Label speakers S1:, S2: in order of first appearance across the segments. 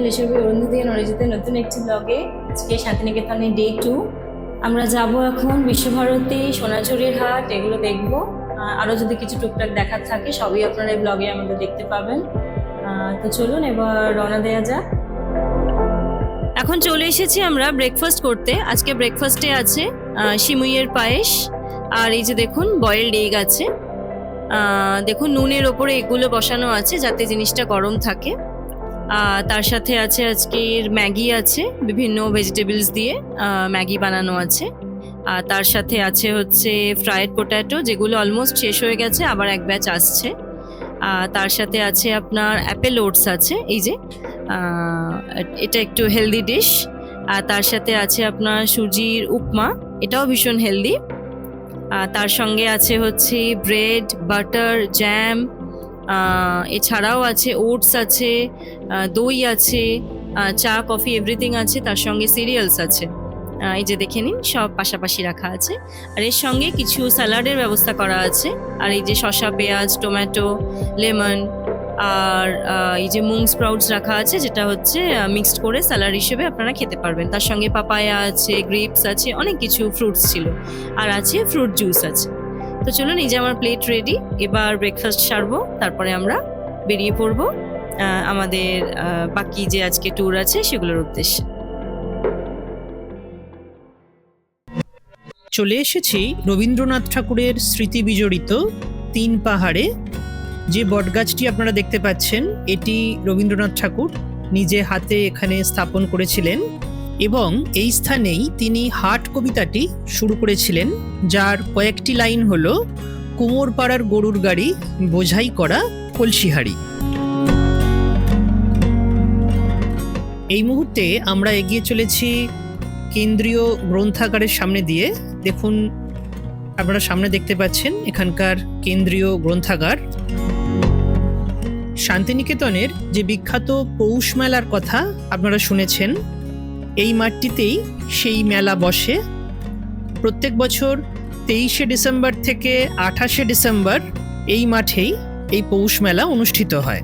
S1: হিসেবে অরুন্ধতী নরেজিতের নতুন একটি ব্লগে। আজকে শান্তিনিকেতনে ডে 2। আমরা যাব এখন বিশ্বভারতী, সোনাঝুরির হাট, এগুলো দেখব। আরও যদি কিছু টুকটাক দেখার থাকে সবই আপনারা এই ব্লগে আমাদের দেখতে পাবেন। তো চলুন এবার রওনা দেওয়া যাক। এখন চলে এসেছি আমরা ব্রেকফাস্ট করতে। আজকে ব্রেকফাস্টে আছে সিমুইয়ের পায়েস, আর এই যে দেখুন বয়েলড এগ আছে। দেখুন নুনের ওপরে এগুলো বসানো আছে যাতে জিনিসটা গরম থাকে। তার সাথে আছে আজকের ম্যাগি আছে, বিভিন্ন ভেজিটেবলস দিয়ে ম্যাগি বানানো আছে। তার সাথে আছে হচ্ছে ফ্রাইড পোট্যাটো, যেগুলো অলমোস্ট শেষ হয়ে গেছে, আবার এক ব্যাচ আসছে। তার সাথে আছে আপনার অ্যাপেল ওটস আছে, এই যে এটা একটু হেলদি ডিশ। আর তার সাথে আছে আপনার সুজির উপমা, এটাও ভীষণ হেলদি। তার সঙ্গে আছে হচ্ছে ব্রেড, বাটার, জ্যাম, এছাড়াও আছে ওটস আছে, দই আছে, চা, কফি, এভরিথিং আছে। তার সঙ্গে সিরিয়ালস আছে, এই যে দেখে নিন, সব পাশাপাশি রাখা আছে। আর এর সঙ্গে কিছু স্যালাডের ব্যবস্থা করা আছে। আর এই যে শসা, পেঁয়াজ, টমেটো, লেমন, আর এই যে মুং স্প্রাউটস রাখা আছে, যেটা হচ্ছে মিক্সড করে স্যালাড হিসেবে আপনারা খেতে পারবেন। তার সঙ্গে পাপায়া আছে, গ্রেপস আছে, অনেক কিছু ফ্রুটস ছিল, আর আছে ফ্রুট জুস আছে। তো চলুন, এই যে আমার প্লেট রেডি। এবার ব্রেকফাস্ট সারবো, তারপরে আমরা বেরিয়ে পড়বো আমাদের বাকি যে আজকে ট্যুর আছে সেগুলোর উদ্দেশ্যে।
S2: চলে এসেছি রবীন্দ্রনাথ ঠাকুরের স্মৃতি বিজড়িত 3 পাহাড়ে। যে বটগাছটি আপনারা দেখতে পাচ্ছেন, এটি রবীন্দ্রনাথ ঠাকুর নিজে হাতে এখানে স্থাপন করেছিলেন, এবং এই স্থানেই তিনি হাট কবিতাটি শুরু করেছিলেন, যার কয়েকটি লাইন হলো: কুমোরপাড়ার গরুর গাড়ি, বোঝাই করা কলসিহারি। এই মুহূর্তে আমরা এগিয়ে চলেছি কেন্দ্রীয় গ্রন্থাগারের সামনে দিয়ে। দেখুন, আপনারা সামনে দেখতে পাচ্ছেন এখানকার কেন্দ্রীয় গ্রন্থাগার। শান্তিনিকেতনের যে বিখ্যাত পৌষ মেলার কথা আপনারা শুনেছেন, এই মাঠটিতেই সেই মেলা বসে। প্রত্যেক বছর 23শে ডিসেম্বর থেকে 28শে ডিসেম্বর এই মাঠেই এই পৌষ মেলা অনুষ্ঠিত হয়।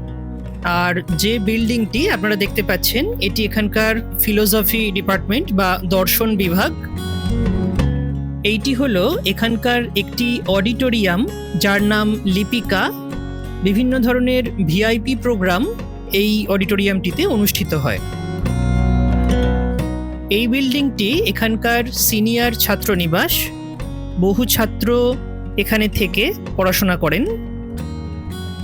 S2: আর যে বিল্ডিংটি আপনারা দেখতে পাচ্ছেন, এটি এখানকার ফিলোসফি ডিপার্টমেন্ট বা দর্শন বিভাগ। এইটি হলো এখানকার একটি অডিটোরিয়াম, যার নাম লিপিকা। বিভিন্ন ধরনের ভিআইপি প্রোগ্রাম এই অডিটোরিয়ামটিতে অনুষ্ঠিত হয়। এই বিল্ডিংটি এখানকার সিনিয়র ছাত্রনিবাস। বহু ছাত্র এখানে থেকে পড়াশোনা করেন।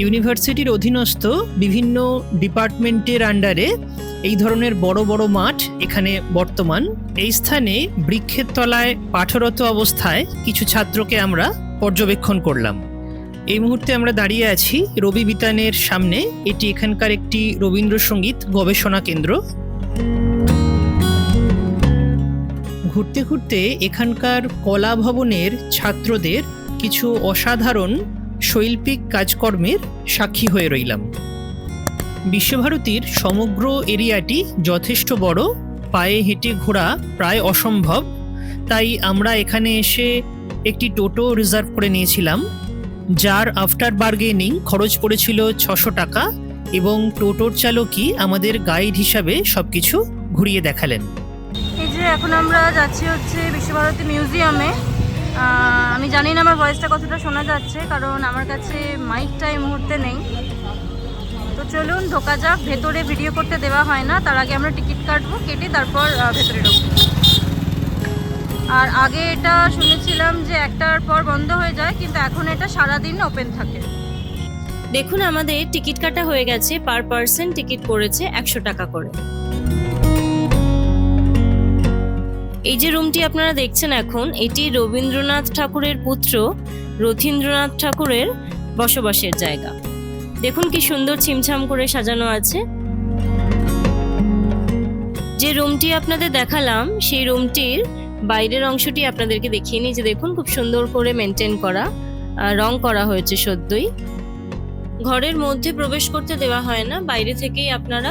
S2: ইউনিভার্সিটির অধীনস্থ বিভিন্ন ডিপার্টমেন্টের আন্ডারে এই ধরনের বড় বড় মাঠ এখানে বর্তমান। এই স্থানে বৃক্ষের তলায় পাঠরত অবস্থায় কিছু ছাত্রকে আমরা পর্যবেক্ষণ করলাম। এই মুহূর্তে আমরা দাঁড়িয়ে আছি রবি বিতানের সামনে। এটি এখানকার একটি রবীন্দ্রসঙ্গীত গবেষণা কেন্দ্র। ঘুরতে ঘুরতে এখানকার কলা ভবনের ছাত্রদের কিছু অসাধারণ শৈল্পিক কাজকর্মের সাক্ষী হয়ে রইলাম। বিশ্বভারতীর সমগ্র এরিয়াটি যথেষ্ট বড়, পায়ে হেঁটে ঘোরা প্রায় অসম্ভব। তাই আমরা এখানে এসে একটি টোটো রিজার্ভ করে নিয়েছিলাম, যার আফটার বার্গেনিং খরচ পড়েছিল 600 টাকা, এবং টোটোর চালকই আমাদের গাইড হিসাবে সবকিছু ঘুরিয়ে দেখালেন।
S1: এই যে এখন আমরা যাচ্ছি হচ্ছে বিশ্বভারতী মিউজিয়ামে। আমি জানি না আমার ভয়েসটা কতটা শোনা যাচ্ছে, কারণ আমার কাছে মাইকটা এই মুহূর্তে নেই। তো চলুন ঢোকা যাক। ভেতরে ভিডিও করতে দেওয়া হয় না, তার আগে আমরা টিকিট কাটবো, কেটে তারপর ভেতরে ঢুকবো। আর আগে এটা শুনেছিলাম যে 1টার পর বন্ধ হয়ে যায়, কিন্তু এখন এটা সারাদিন ওপেন থাকে। দেখুন, আমাদের টিকিট কাটা হয়ে গেছে। পার পার্সন টিকিট পড়েছে 100 টাকা করে। এই যে রুমটি আপনারা দেখছেন এখন, এটি রবীন্দ্রনাথ ঠাকুরের পুত্র রথীন্দ্রনাথ ঠাকুরের বসবাসের জায়গা। দেখুন কি সুন্দর ছিমছাম করে সাজানো আছে। যে রুমটি আপনাদের দেখালাম, সেই রুমটির বাইরের অংশটি আপনাদেরকে দেখিয়ে নিই। যে দেখুন, খুব সুন্দর করে মেনটেন করা, রং করা হয়েছে সদ্যই। ঘরের মধ্যে প্রবেশ করতে দেওয়া হয় না, বাইরে থেকেই আপনারা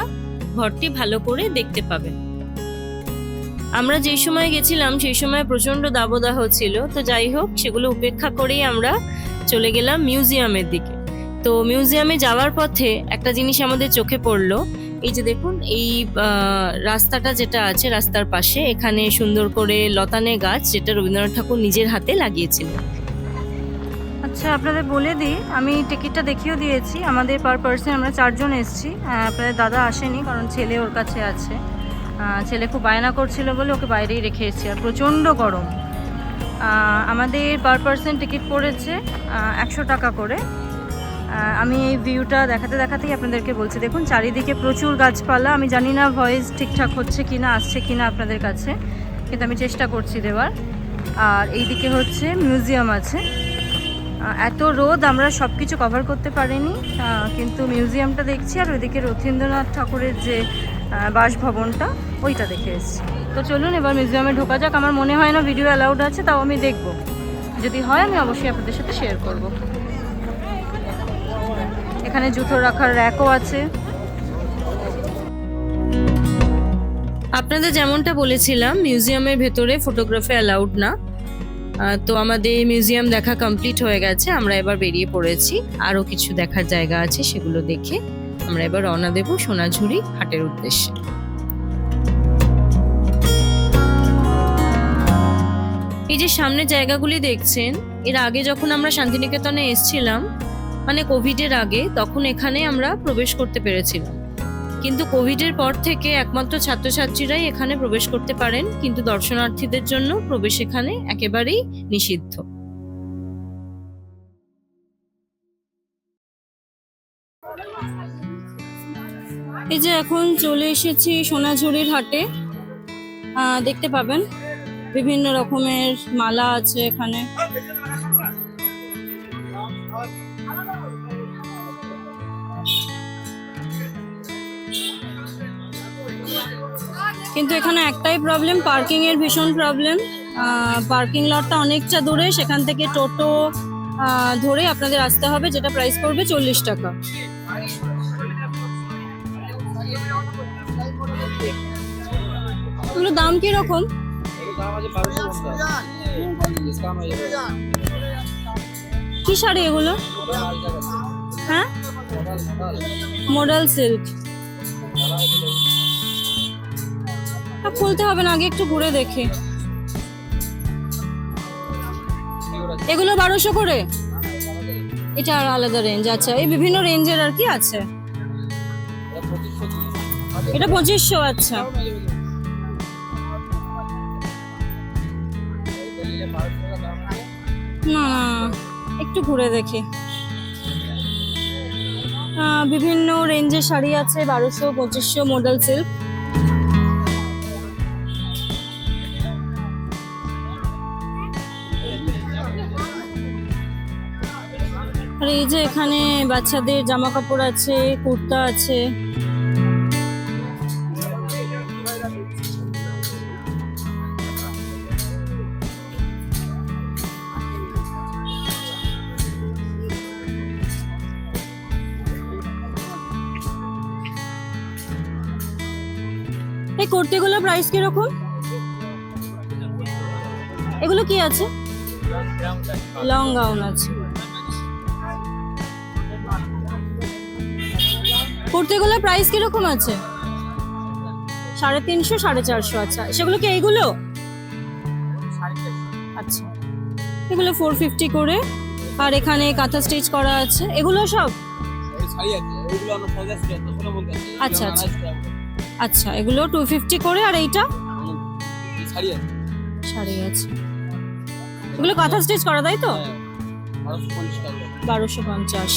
S1: ঘরটি ভালো করে দেখতে পাবেন। আমরা যেই সময় গেছিলাম সেই সময় প্রচণ্ড দাবদাহ ছিল। তো যাই হোক, সেগুলো উপেক্ষা করেই আমরা চলে গেলাম মিউজিয়ামের দিকে। তো মিউজিয়ামে যাওয়ার পথে একটা জিনিস আমাদের চোখে পড়লো, এই যে দেখুন এই রাস্তাটা যেটা আছে রাস্তার পাশে এখানে সুন্দর করে লতানে গাছ যেটা রবীন্দ্রনাথ ঠাকুর নিজের হাতে লাগিয়েছিলেন। আচ্ছা আপনাদের বলে দিই, আমি টিকিটটা দেখিয়েও দিয়েছি। আমাদের পার পার্সন আমরা 4 জন এসেছি। আপনাদের দাদা আসেনি কারণ ছেলে ওর কাছে আছে। ছেলে খুব বায়না করছিল বলে ওকে বাইরেই রেখে এসেছি, আর প্রচণ্ড গরম। আমাদের পার পার্সন টিকিট পড়েছে 100 টাকা করে। আমি এই ভিউটা দেখাতে দেখাতেই আপনাদেরকে বলছি, দেখুন চারিদিকে প্রচুর গাছপালা। আমি জানি না ভয়েস ঠিকঠাক হচ্ছে কি না, আসছে কি না আপনাদের কাছে, কিন্তু আমি চেষ্টা করছি দেওয়ার। আর এইদিকে হচ্ছে মিউজিয়াম আছে। এত রোদ আমরা সব কিছু কভার করতে পারিনি, কিন্তু মিউজিয়ামটা দেখছি। আর ওইদিকে রথীন্দ্রনাথ ঠাকুরের যে বাসভবনটা ওইটা দেখে এসেছি। তো চলুন এবার মিউজিয়ামে ঢোকা যাক। আমার মনে হয় না ভিডিও অ্যালাউড আছে, তাও আমি দেখব, যদি হয় আমি অবশ্যই আপনাদের সাথে শেয়ার করব। এখানে জুতো রাখার র্যাকও আছে। আপনাদের যেমনটা বলেছিলাম মিউজিয়ামের ভেতরে ফটোগ্রাফি অ্যালাউড না। তো আমাদের মিউজিয়াম দেখা কমপ্লিট হয়ে গেছে, আমরা এবার বেরিয়ে পড়েছি। আরও কিছু দেখার জায়গা আছে, সেগুলো দেখে আমরা এবার রওনা দেব সোনাঝুরি হাটের উদ্দেশ্যে। এই যে সামনে জায়গাগুলি দেখছেন, এর আগে যখন আমরা শান্তিনিকেতনে এসেছিলাম মানে কোভিডের আগে, তখন এখানে আমরা প্রবেশ করতে পেরেছিলাম। কিন্তু কোভিডের পর থেকে একমাত্র ছাত্রছাত্রীরাই এখানে প্রবেশ করতে পারেন, কিন্তু দর্শনার্থীদের জন্য প্রবেশ এখানে একেবারেই নিষিদ্ধ। এই যে এখন চলে এসেছি সোনাঝুরির হাটে। দেখতে পাবেন বিভিন্ন রকমের মালা আছে এখানে। কিন্তু এখানে একটাই প্রবলেম, পার্কিং এর ভীষণ প্রবলেম। পার্কিং লটটা অনেকটা দূরে, সেখান থেকে টোটো ধরে আপনাদের আসতে হবে, যেটা প্রাইস পড়বে 40 টাকা। এগুলো দাম কিরকম? কি শাড়ি এগুলো? হ্যাঁ, মডেল সিল্ক। খুলতে হবে না, আগে একটু ঘুরে দেখি। এগুলো 1200 করে? এটা আর আলাদা রেঞ্জ। আচ্ছা, এই বিভিন্ন রেঞ্জের আর কি আছে। এটা 2500। আচ্ছা, না না একটু ঘুরে দেখি। বিভিন্ন রেঞ্জের শাড়ি আছে, 1200, 2500 মডেল সিল্ক। আর এই যে এখানে বাচ্চাদের জামা কাপড় আছে, কুর্তা আছে। এই কুর্তিগুলোর প্রাইস কিরকম? এগুলো কি আছে? লং গাউন আছে। কুর্তিগুলোর প্রাইস কিরকম আছে? 350, 450। আচ্ছা, সেগুলো কি এইগুলো? আচ্ছা, এগুলো 450 করে। আর এখানে কাঁথা স্টিচ করা আছে, এগুলো সব? আচ্ছা আচ্ছা আচ্ছা, এগুলো 250 করে। আর এইটা শাড়ি আছে, এগুলো কাঁথা স্টিচ করা, তাই তো? 1250।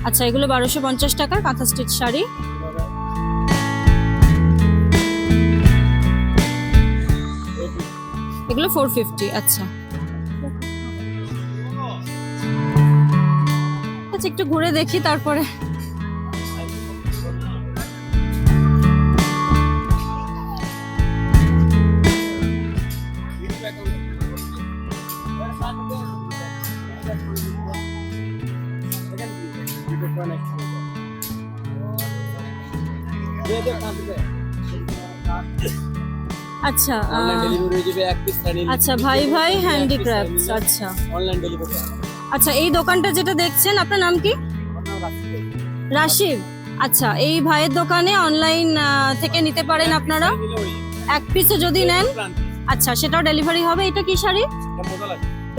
S1: আচ্ছা, এগুলো 1250 টাকার কাঁথা স্টিচ শাড়ি। এগুলো 450। আচ্ছা আচ্ছা, একটু ঘুরে দেখি তারপরে। আচ্ছা আচ্ছা, ভাই ভাই হ্যান্ডিক্রাফটস। আচ্ছা
S3: অনলাইন ডেলিভারি।
S1: আচ্ছা, এই দোকানটা যেটা দেখছেন, আপনার নাম কি? রাশিদ। আচ্ছা, এই ভাইয়ের দোকানে অনলাইন থেকে নিতে পারেন আপনারা, এক পিসে যদি নেন। আচ্ছা, সেটাও ডেলিভারি হবে। এটা কি শাড়ি?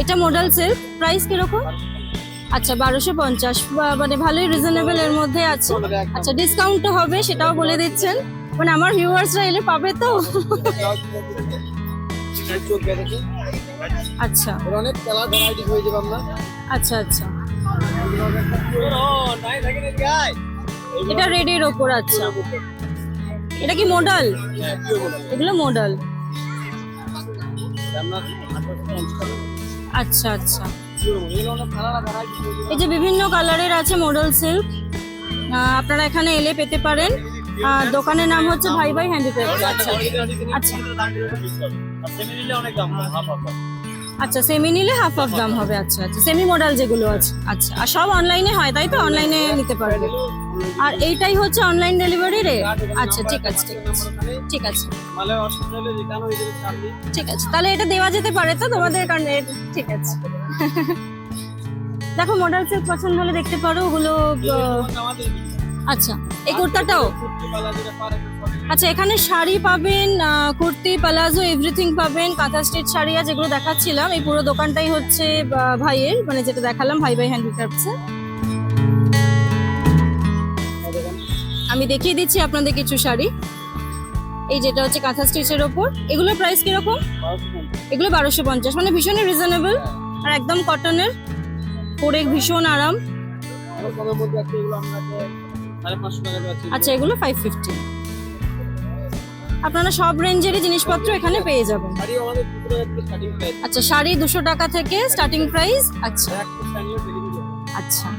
S1: এটা মডেল সিল্ক। প্রাইস কিরকম? আচ্ছা, 1250, মানে ভালোই রিজনেবল এর মধ্যে আছে। আচ্ছা, ডিসকাউন্টও হবে, সেটাও বলে দিচ্ছেন, মানে আমার ভিউয়ার্সরা এলে পাবে তো। আচ্ছা
S3: অনেক কালার ভ্যারাইটি হয়ে যাবে আপনার।
S1: আচ্ছা আচ্ছা, এটা রেডের ওপর। আচ্ছা, এটা কি মডেল? এগুলো মডেল। আচ্ছা আচ্ছা, এই যে বিভিন্ন কালারের আছে মডেল সিল্ক, আপনারা এখানে এলে পেতে পারেন। দোকানের নাম হচ্ছে ভাই ভাই হ্যান্ডিক্রাফট। আচ্ছা আচ্ছা আচ্ছা, সেমি নিলে হাফ অফ দাম হবে। আচ্ছা আচ্ছা, সেমি মডেল যেগুলো আছে। আচ্ছা, আর সব অনলাইনে হয় তাই তো? অনলাইনে নিতে পারবে। আর এইটাই হচ্ছে অনলাইন ডেলিভারি রে? আচ্ছা, ঠিক আছে ঠিক আছে ঠিক আছে ঠিক আছে, তাহলে এটা দেওয়া যেতে পারে তো তোমাদের কারণে? ঠিক আছে। দেখো, মডেল সিল্ক পছন্দ হলে দেখতে পারো ওগুলো। আচ্ছা, এই কুর্তাটাও? আচ্ছা, এখানে শাড়ি পাবেন, কুর্তি, প্লাজো, এভরিথিং পাবেন। কাঁথা স্টিচ শাড়ি আছে, যেগুলো দেখাচ্ছিলাম। এই পুরো দোকানটাই হচ্ছে ভাইয়ের, মানে যেটা দেখালাম ভাই ভাই হ্যান্ডিক্রাফটসে। আমি দেখিয়ে দিচ্ছি আপনাদের কিছু শাড়ি। এই যেটা হচ্ছে কাঁথা স্টিচের ওপর, এগুলোর প্রাইস কিরকম? এগুলো 1250, মানে ভীষণই রিজনেবল আর একদম কটনের, পরে ভীষণ আরাম। আচ্ছা, এগুলো 550। আপনারা সব রেঞ্জেরই জিনিসপত্র এখানে পেয়ে যাবেন। আচ্ছা, শাড়ি 200 টাকা থেকে স্টার্টিং প্রাইস। আচ্ছা আচ্ছা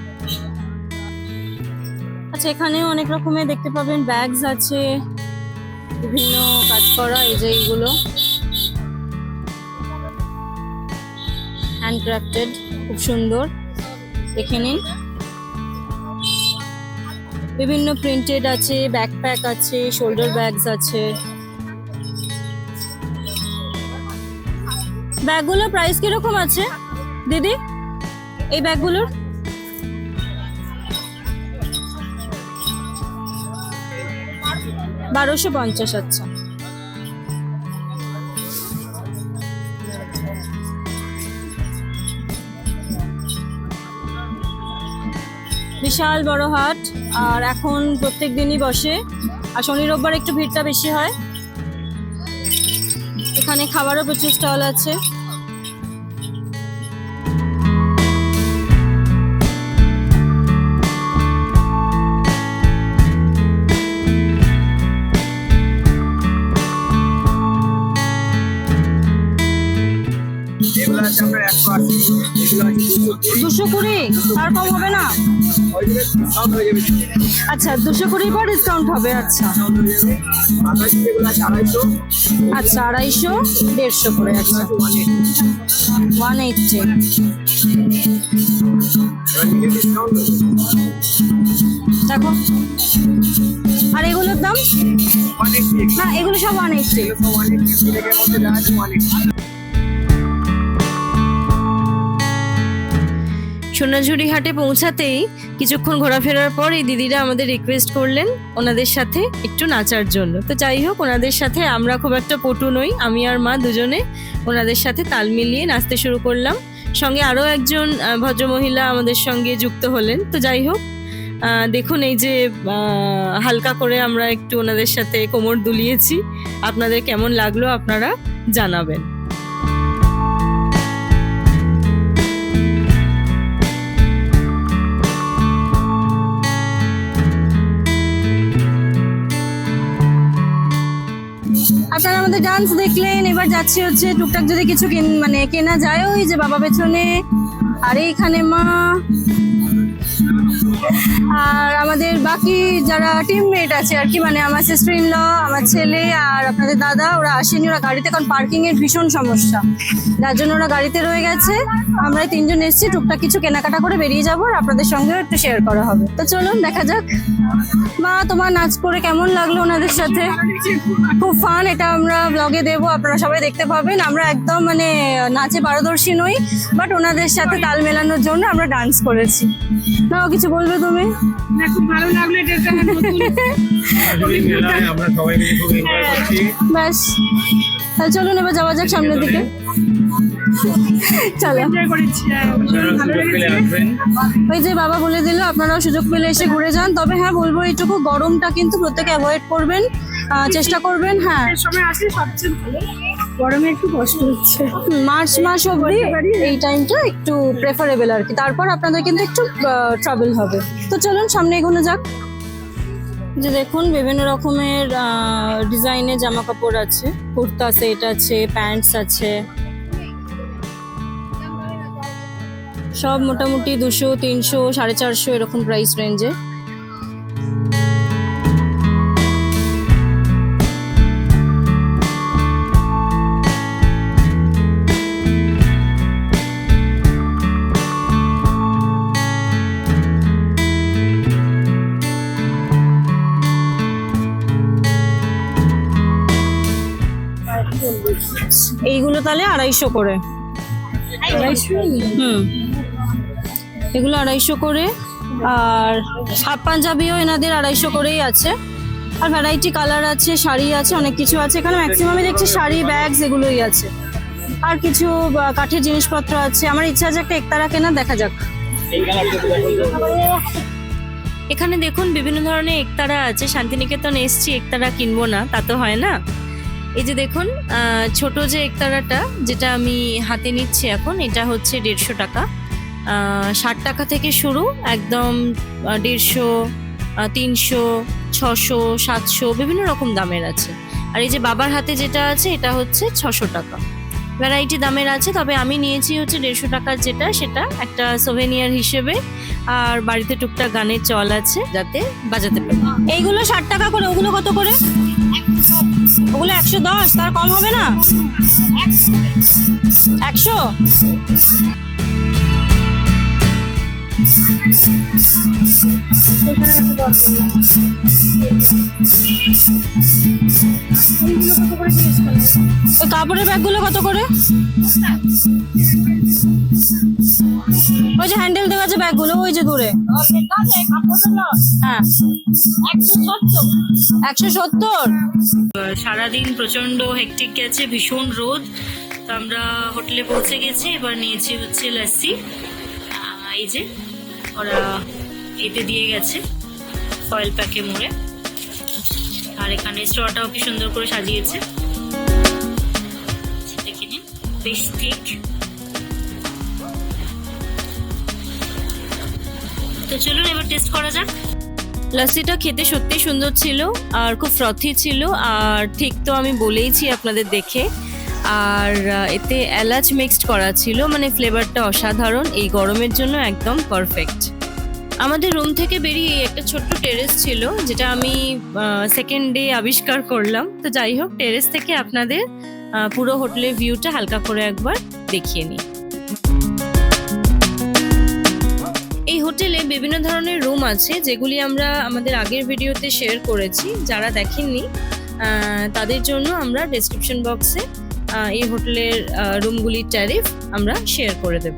S1: আচ্ছা, এখানেও অনেক রকমের দেখতে পাবেন। ব্যাগস আছে, বিভিন্ন কাজ করা, এই যে এইগুলো হ্যান্ডক্রাফটেড, খুব সুন্দর, দেখে নিন। বিভিন্ন প্রিন্টেড আছে, ব্যাকপ্যাক আছে, শোল্ডার ব্যাগস আছে। ব্যাগগুলোর প্রাইস কিরকম আছে দিদি? এই ব্যাগগুলোর 1250। আচ্ছা, বিশাল বড় হাট, আর এখন প্রত্যেক দিনই বসে, আর শনি রোববার একটু ভিড়টা বেশি হয়। এখানে খাবারও প্রচুর স্টল আছে।
S3: এগুলো আছে আপনার 180, এগুলো আছে
S1: 220, আর কম হবে না?
S3: ডিসকাউন্ট হয়ে যাবে।
S1: আচ্ছা, 220 পর ডিসকাউন্ট হবে। আচ্ছা
S3: এগুলো আছে 250।
S1: আচ্ছা, 250, 150 করে। আচ্ছা, 180। দেখো, আর এগুলোর দাম? না, এগুলো সব 180। সোনাঝুরি হাটে পৌঁছাতেই কিছুক্ষণ ঘোরাফেরার পর এই দিদিরা আমাদের রিকোয়েস্ট করলেন ওনাদের সাথে একটু নাচার জন্য। তো যাই হোক, ওনাদের সাথে আমরা খুব একটা পটু নই, আমি আর মা দুজনে ওনাদের সাথে তাল মিলিয়ে নাচতে শুরু করলাম। সঙ্গে আরও একজন ভদ্রমহিলা আমাদের সঙ্গে যুক্ত হলেন। তো যাই হোক, দেখুন এই যে হালকা করে আমরা একটু ওনাদের সাথে কোমর দুলিয়েছি। আপনাদের কেমন লাগলো আপনারা জানাবেন। আপনারা আমাদের ডান্স দেখলেন, এবার যাচ্ছি হচ্ছে টুকটাক যদি কিছু মানে কেনা যায়। ওই যে বাবা পেছনে, আর এইখানে মা, আর আমাদের বাকি যারা টিমমেট আছে আর কি, মানে আমার সিস্টার ইন ল, আমার ছেলে আর আপনাদের দাদা, ওরা আসেনি, ওরা গাড়িতে, কারণ পার্কিং এর ভীষণ সমস্যা, যার জন্য ওরা গাড়িতে রয়ে গেছে। আমরা 3 জন এসেছি, টুকটাক কিছু কেনাকাটা করে বেরিয়ে যাবো, আর আপনাদের সঙ্গেও একটু শেয়ার করা হবে। তো চলুন দেখা যাক। মা, তোমার নাচ করে কেমন লাগলো ওনাদের সাথে? খুব ফান, এটা আমরা ব্লগে দেবো, আপনারা সবাই দেখতে পাবেন। আমরা একদম মানে নাচে পারদর্শী নই, বাট ওনাদের সাথে তাল মেলানোর জন্য আমরা ডান্স করেছি। না, কিছু বলবে তুমি?
S4: না খুব ভালো লাগলো, এটা একটা নতুন
S3: মেলায় আমরা সবাই মিলে খুব এনজয় করছি।
S1: ব্যাস, তাহলে চলুন এবার যাওয়া যাক সামনের দিকে। চলো,
S4: এনজয় করেছি, ভীষণ ভালো
S3: সুযোগ পেলে
S4: লেগেছে।
S3: আসবেন।
S1: ওই যে বাবা বলে দিল, আপনারাও সুযোগ পেলে এসে ঘুরে যান। তবে হ্যাঁ বলবো এইটুকু, গরমটা কিন্তু প্রত্যেকে অ্যাভয়েড করবেন, চেষ্টা করবেন। হ্যাঁ,
S4: এই সময় আসলে সবচেয়ে ভালো, গরমে একটু কষ্ট হচ্ছে।
S1: মার্চ মাস অবধি এই টাইমটা একটু প্রেফারেবল আর কি। তারপর আপনাদের কিন্তু একটু ট্রাভেল হবে। তো চলুন সামনে এগোনো যাক। যে দেখুন বিভিন্ন রকমের ডিজাইনের জামা কাপড় আছে, কুর্তা সেট আছে, প্যান্টস আছে, সব মোটামুটি 200, 300, 450 এরকম প্রাইস রেঞ্জে। এইগুলো তাহলে 250 করে। হুম, এগুলো 250 করে। আর হাফ পাঞ্জাবিও এনাদের 250 করেই আছে। আর ভ্যারাইটি কালার আছে, শাড়ি আছে, অনেক কিছু আছে এখানে। ম্যাক্সিমামই দেখছি শাড়ি, ব্যাগস এগুলোই আছে। আর কিছু কাঠের জিনিসপত্র আছে। আমার ইচ্ছা আছে একটা একতারা কেনা, দেখা যাক। এখানে দেখুন বিভিন্ন ধরনের একতারা আছে। শান্তিনিকেতন এসছি, একতারা কিনবো না তা তো হয় না। এই যে দেখুন ছোট যে একতারাটা যেটা আমি হাতে নিচ্ছি এখন, এটা হচ্ছে 150 টাকা। 60 টাকা থেকে শুরু, একদম 150, 300, 600, 700 বিভিন্ন রকম দামের আছে। আর এই যে বাবার হাতে যেটা আছে এটা হচ্ছে 600 টাকা। ভ্যারাইটি দামের আছে, তবে আমি নিয়েছি হচ্ছে 150 টাকার যেটা, সেটা একটা সোভেনিয়ার হিসেবে। আর বাড়িতে টুকটাক গানের চল আছে যাতে বাজাতে পারি। এইগুলো 60 টাকা করে, ওগুলো কত করে? ওগুলো 110, তার কম হবে না? 100? ওই কাপড়ের ব্যাগগুলো কত করে? ওই যে হ্যান্ডেল দেওয়া যে ব্যাগগুলো, ওই যে দূরে। হ্যাঁ, 170। সারাদিন প্রচন্ড হেকটিক গেছে, ভীষণ রোদ। তো আমরা হোটেলে পৌঁছে গেছি। এবার নিয়েছি হচ্ছে লাসি। এই যে ওরা এতে দিয়ে গেছে ফয়েল প্যাকে মুড়ে। আর এখানে স্ট্রটাও কি সুন্দর করে সাজিয়েছে, দেখে নিন, বেশ ঠিক। তো চলুন এবার টেস্ট করা যাক। লাসিটা খেতে সত্যি সুন্দর ছিল আর খুব ফ্রথি ছিল। আর ঠিক তো আমি বলেইছি আপনাদের দেখে। আর এতে এলাচ মিক্সড করা ছিল, মানে ফ্লেভারটা অসাধারণ। এই গরমের জন্য একদম পারফেক্ট। আমাদের রুম থেকে বেরিয়ে একটা ছোট্ট টেরেস ছিল, যেটা আমি সেকেন্ড ডে আবিষ্কার করলাম। তো যাই হোক, টেরেস থেকে আপনাদের পুরো হোটেলের ভিউটা হালকা করে একবার দেখিয়ে নিই। এই হোটেলে বিভিন্ন ধরনের রুম আছে, যেগুলি আমরা আমাদের আগের ভিডিওতে শেয়ার করেছি। যারা দেখেননি তাদের জন্য আমরা ডেসক্রিপশন বক্সে এই হোটেলের রুমগুলির ট্যারিফ আমরা শেয়ার করে দেব।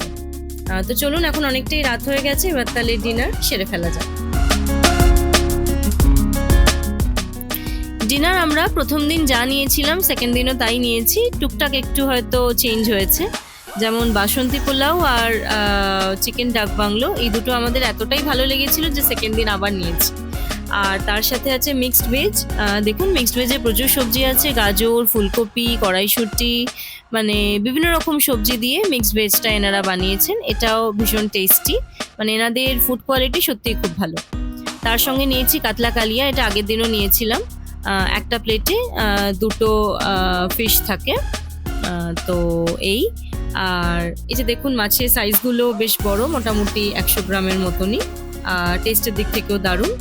S1: তো চলুন, এখন অনেকটাই রাত হয়ে গেছে, এবার তাহলে ডিনার সেরে ফেলা যাক। ডিনার আমরা প্রথম দিন যা নিয়েছিলাম সেকেন্ড দিনও তাই নিয়েছি। টুকটাক একটু হয়তো চেঞ্জ হয়েছে, যেমন বাসন্তী পোলাও আর চিকেন ডাক বাংলো, এই দুটো আমাদের এতটাই ভালো লেগেছিল যে সেকেন্ড দিন আবার নিয়েছি। আর তার সাথে আছে মিক্সড ভেজ। দেখুন মিক্সড ভেজে প্রচুর সবজি আছে, গাজর, ফুলকপি, কড়াইশুঁটি, মানে বিভিন্ন রকম সবজি দিয়ে মিক্সড ভেজটা এনারা বানিয়েছেন। এটাও ভীষণ টেস্টি, মানে এনাদের ফুড কোয়ালিটি সত্যিই খুব ভালো। তার সঙ্গে নিয়েছি কাতলা কালিয়া, এটা আগের দিনও নিয়েছিলাম। একটা প্লেটে দুটো ফিশ থাকে। তো এই, আর এই যে দেখুন মাছের সাইজগুলো বেশ বড়, মোটামুটি 100 গ্রামের মতনই। টেস্টের দিক থেকেও দারুণ।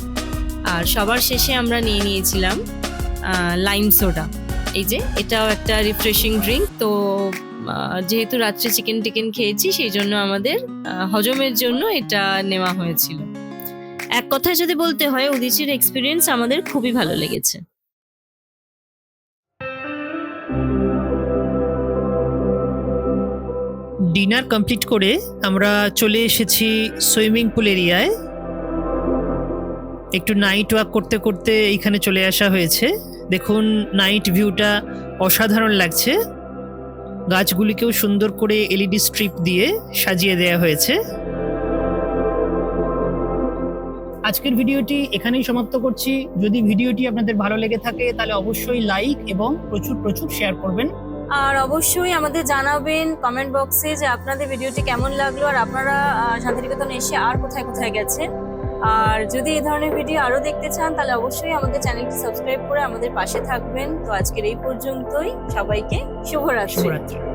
S1: আর সবার শেষে আমরা নিয়ে নিয়েছিলাম লাইম সোডা। এই যে এটাও একটা রিফ্রেশিং ড্রিঙ্ক। তো যেহেতু রাত্রে চিকেন টিকেন খেয়েছি, সেই জন্য আমাদের হজমের জন্য এটা নেওয়া হয়েছিল। এক কথায় যদি বলতে হয়, উদীচীর এক্সপিরিয়েন্স আমাদের খুবই ভালো লেগেছে।
S2: ডিনার কমপ্লিট করে আমরা চলে এসেছি সুইমিং পুল এরিয়ায়। একটু নাইট ওয়াক করতে করতে এইখানে চলে আসা হয়েছে। দেখুন নাইট ভিউটা অসাধারণ লাগছে। গাছগুলিকেও সুন্দর করে এলইডি স্ট্রিপ দিয়ে সাজিয়ে দেওয়া হয়েছে। আজকের ভিডিওটি এখানেই সমাপ্ত করছি। যদি ভিডিওটি আপনাদের ভালো লেগে থাকে তাহলে অবশ্যই লাইক এবং প্রচুর প্রচুর শেয়ার করবেন।
S1: আর অবশ্যই আমাদের জানাবেন কমেন্ট বক্সে যে আপনাদের ভিডিওটি কেমন লাগলো, আর আপনারা শান্তিনিকেতন এসে আর কোথায় কোথায় গেছেন। আর যদি এই ধরনের ভিডিও আরো দেখতে চান তাহলে অবশ্যই আমাদের চ্যানেলটি সাবস্ক্রাইব করে আমাদের পাশে থাকবেন। তো আজকের এই পর্যন্তই, সবাইকে শুভরাত্রি।
S2: শুভরাত্রি।